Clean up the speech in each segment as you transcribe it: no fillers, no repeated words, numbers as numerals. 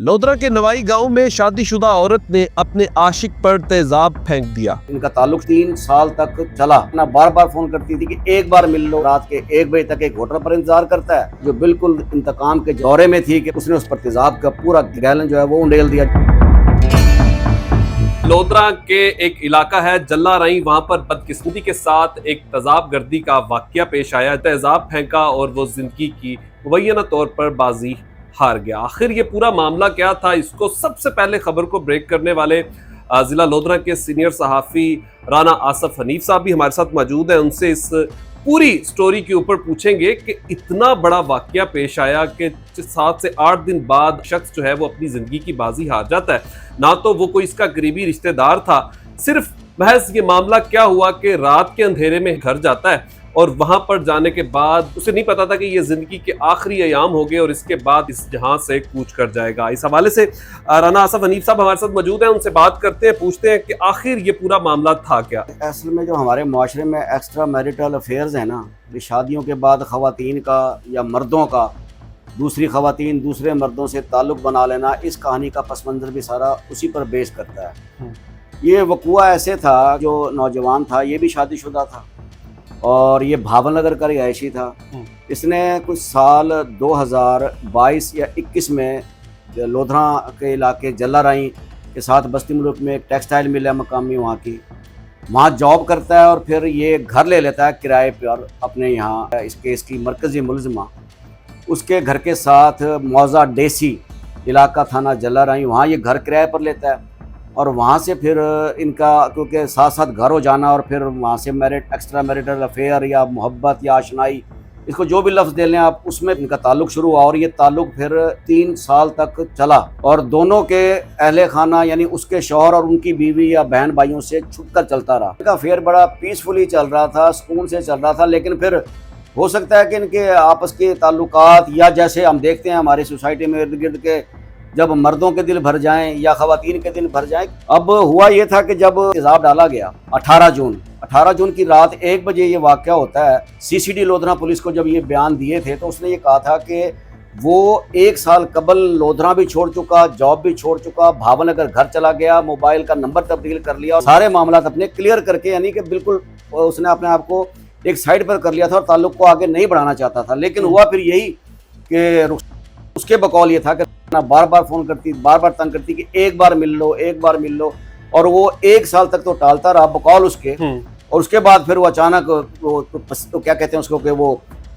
लोधरा के नवाई गांव में शादीशुदा औरत ने अपने आशिक पर तेजाब फेंक दिया। इनका ताल्लुक 3 साल तक चला। ना बार बार फोन करती थी कि एक बार मिल लो। रात के 1 बजे तक एक होटल पर इंतजार करता है, जो बिल्कुल इंतकाम के दौरे में थी कि उसने उस पर तेजाब का पूरा गैलन जो है वो उंडेल दिया। लोधरा के एक इलाका है जल्लाराई, वहां पर बदकिस्मती के साथ एक तेजाब गर्दी का वाकया पेश आया। तेजाब फेंका और वो जिंदगी की मुबैना तौर पर बाजी हार गया। आखिर ये पूरा मामला क्या था, इसको सबसे पहले खबर को ब्रेक करने वाले जिला लोधरा के सीनियर सहाफ़ी राना आसफ हनीफ साहब भी हमारे साथ मौजूद हैं। उनसे इस पूरी स्टोरी के ऊपर पूछेंगे कि इतना बड़ा वाकया पेश आया कि 7 से 8 दिन बाद शख्स जो है वो अपनी जिंदगी की बाजी हार जाता है। ना तो वो कोई इसका करीबी रिश्तेदार था, सिर्फ महज ये मामला क्या हुआ कि रात के अंधेरे में घर जाता है और वहां पर जाने के बाद उसे नहीं पता था कि ये जिंदगी के आखिरी अयाम हो गए और इसके बाद इस जहां से कूच कर जाएगा। इस हवाले से राना आसफ हनीफ साहब हमारे साथ मौजूद हैं, उनसे बात करते हैं, पूछते हैं कि आखिर ये पूरा मामला था क्या। असल में जो हमारे माशरे में एक्स्ट्रा मैरिटल अफेयर्स हैं ना, शादियों के बाद खवातीन का या मर्दों का दूसरी खवातीन दूसरे मर्दों से ताल्लुक़ बना लेना, इस कहानी का पस मंज़र भी सारा उसी पर बेस करता है। ये वक़ुआ ऐसे था, जो नौजवान था ये भी शादीशुदा था और ये भावनगर का रिहायशी था। इसने कुछ साल 2022 या 21 में लोधरा के इलाके जल्लाराई के साथ बस्ती मुल्क में एक टेक्सटाइल मिल है मकामी, वहाँ जॉब करता है और फिर ये घर ले लेता है किराए पर अपने यहाँ। इस केस की मरकज़ी मुलज़िमा उसके घर के साथ मौजा डेसी इलाका थाना जल्लाराई, वहाँ ये घर किराए पर लेता है और वहाँ से फिर इनका क्योंकि साथ साथ घर हो जाना और फिर वहाँ से एक्स्ट्रा मैरिटल अफेयर या मोहब्बत या आशनाई, इसको जो भी लफ्ज़ दे लें आप, उसमें इनका ताल्लुक़ शुरू हुआ और ये ताल्लुक़ फिर 3 साल तक चला और दोनों के अहले खाना यानी उसके शौहर और उनकी बीवी या बहन भाइयों से छुटकर चलता रहा। इनका अफेयर बड़ा पीसफुली चल रहा था, सुकून से चल रहा था, लेकिन फिर हो सकता है कि इनके आपस के ताल्लुकात या जैसे हम देखते हैं हमारी सोसाइटी में इर्द गिर्द के, जब मर्दों के दिल भर जाएं या खवातीन के दिल भर जाएं। अब हुआ ये था कि जब तेजाब डाला गया 18 जून की रात 1 बजे ये वाक़या होता है। सीसीडी लोधरा पुलिस को जब ये बयान दिए थे तो उसने ये कहा था कि वो 1 साल कबल लोधरा भी छोड़ चुका, जॉब भी छोड़ चुका, भावनगर घर चला गया, मोबाइल का नंबर तब्दील कर लिया और सारे मामला अपने क्लियर करके, यानी कि बिल्कुल उसने अपने आप को एक साइड पर कर लिया था और ताल्लुक़ को आगे नहीं बढ़ाना चाहता था। लेकिन हुआ फिर यही कि उसके बकौल ये था कि बार बार फोन करती, बार बार तंग करती कि एक बार मिल लो और वो 1 साल तक तो टालता रहा बकौल उसके। और उसके बाद फिर वो अचानक तो क्या कहते हैं उसको कि वो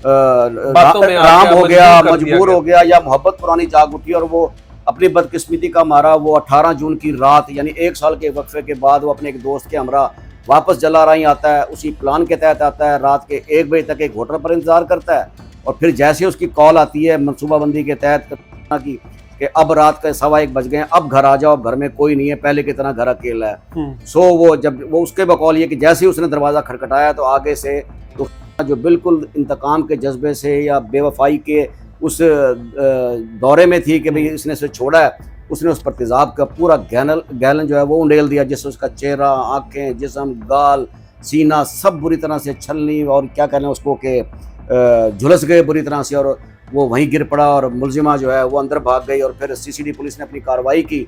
राम हो गया, मजबूर हो गया या मोहब्बत पुरानी जाग उठी और वो अपनी बदकिस्मती का मारा वो 18 जून की रात यानी 1 साल के वक्फे के बाद वो अपने एक दोस्त के हमरा वापस जल्लाराई आता है। उसी प्लान के तहत आता है, रात के 1 बजे तक एक होटल पर इंतजार करता है और फिर जैसे उसकी कॉल आती है मनसूबाबंदी के तहत की कि अब रात के 1:15 बज गए, अब घर आ जाओ, घर में कोई नहीं है, पहले की तरह घर अकेला है। सो वो जब वो उसके बकौल ये कि जैसे ही उसने दरवाज़ा खटखटाया तो आगे से तो जो बिल्कुल इंतकाम के जज्बे से या बेवफाई के उस दौरे में थी कि भाई इसने से छोड़ा है, उसने उस पर तेजाब का पूरा गैलन जो है वो उंडेल दिया, जिससे उसका चेहरा, आँखें, जिस्म, गाल, सीना सब बुरी तरह से छलनी और क्या कहना उसको कि झुलस गए बुरी तरह से और वो वहीं गिर पड़ा और मुलजिमा जो है वो अंदर भाग गई। और फिर सीसीडी पुलिस ने अपनी कार्रवाई की।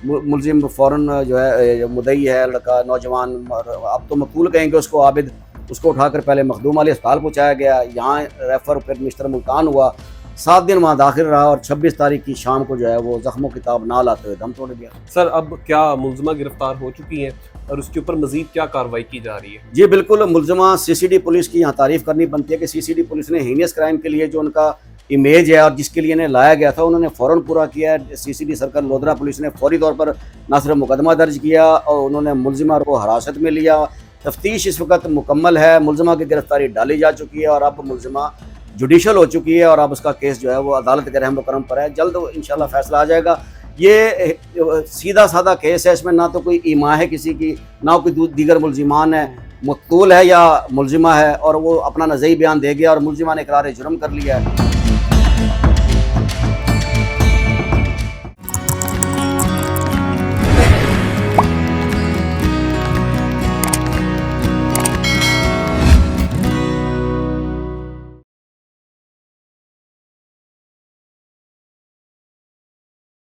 मुलजिम फ़ौरन जो है मुदई है लड़का नौजवान, अब तो मकबूल कहेंगे उसको, आबिद, उसको उठाकर पहले मखदूम अली अस्पताल पहुँचाया गया, यहाँ रेफ़र फिर मिस्टर मुल्तान हुआ। 7 दिन वहाँ दाखिल रहा और 26 तारीख की शाम को जो है वो जख्मों की ताब ना लाते हुए दम तोड़ दिया। सर, अब क्या मुलजिमा गिरफ्तार हो चुकी हैं और उसके ऊपर मजीद क्या कार्रवाई की जा रही है? जी बिल्कुल, मुलजिमा सीसीडी पुलिस की यहाँ तारीफ़ करनी बनती है कि सीसीडी पुलिस ने हीनियस क्राइम के लिए जो उनका इमेज है और जिसके लिए इन्हें लाया गया था उन्होंने फ़ौरन पूरा किया है। सीसीडी सर्कल लोधरा पुलिस ने फौरी तौर पर न सिर्फ मुकदमा दर्ज किया और उन्होंने मुलजिमा को हिरासत में लिया। तफ्तीश इस वक्त मुकम्मल है, मुलजिमा की गिरफ्तारी डाली जा चुकी है और अब मुलजिमा जुडिशल हो चुकी है और अब उसका केस जो है वो अदालत के रहम करम पर है। जल्द इंशाल्लाह फैसला आ जाएगा। ये सीधा साधा केस है, इसमें ना तो कोई ईमा है किसी की, ना कोई दीगर मुलजिमान है, मकतूल है या मुलजिमा है और वो अपना नज़ई बयान दे गया और मुलजिमा ने इकरार जुर्म कर लिया है।